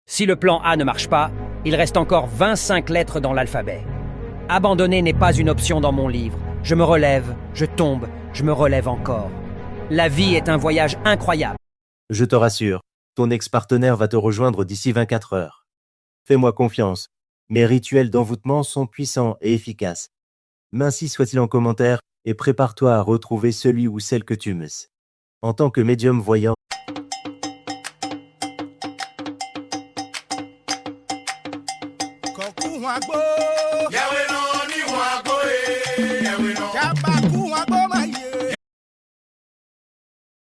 Si le plan A ne marche pas, il reste encore 25 lettres dans l'alphabet. Abandonner n'est pas une option dans mon livre. Je me relève, je tombe, je me relève encore. La vie est un voyage incroyable. Je te rassure, ton ex-partenaire va te rejoindre d'ici 24 heures. Fais-moi confiance, mes rituels d'envoûtement sont puissants et efficaces. M'ainsi soit-il en commentaire et prépare-toi à retrouver celui ou celle que tu aimes. En tant que médium voyant,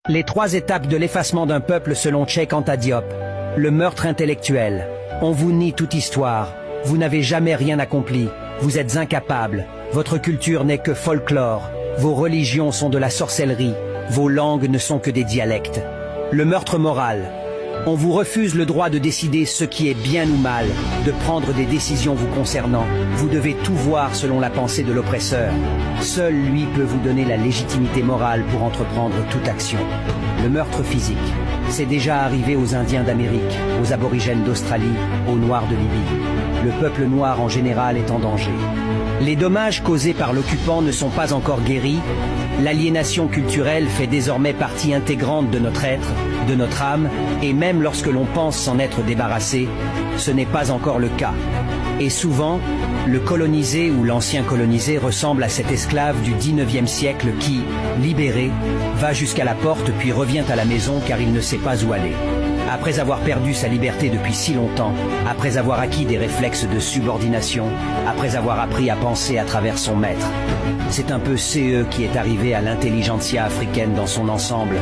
Les 3 étapes de l'effacement d'un peuple selon Cheikh Anta Diop. Le meurtre intellectuel. On vous nie toute histoire. Vous n'avez jamais rien accompli. Vous êtes incapable. Votre culture n'est que folklore. Vos religions sont de la sorcellerie. Vos langues ne sont que des dialectes. Le meurtre moral. On vous refuse le droit de décider ce qui est bien ou mal, de prendre des décisions vous concernant. Vous devez tout voir selon la pensée de l'oppresseur. Seul lui peut vous donner la légitimité morale pour entreprendre toute action. Le meurtre physique. C'est déjà arrivé aux Indiens d'Amérique, aux aborigènes d'Australie, aux Noirs de Libye. Le peuple noir en général est en danger. Les dommages causés par l'occupant ne sont pas encore guéris. L'aliénation culturelle fait désormais partie intégrante de notre être, de notre âme, et même lorsque l'on pense s'en être débarrassé, ce n'est pas encore le cas. Et souvent, le colonisé ou l'ancien colonisé ressemble à cet esclave du 19e siècle qui, libéré, va jusqu'à la porte puis revient à la maison car il ne sait pas où aller. Après avoir perdu sa liberté depuis si longtemps, après avoir acquis des réflexes de subordination, après avoir appris à penser à travers son maître. C'est un peu CE qui est arrivé à l'intelligentsia africaine dans son ensemble.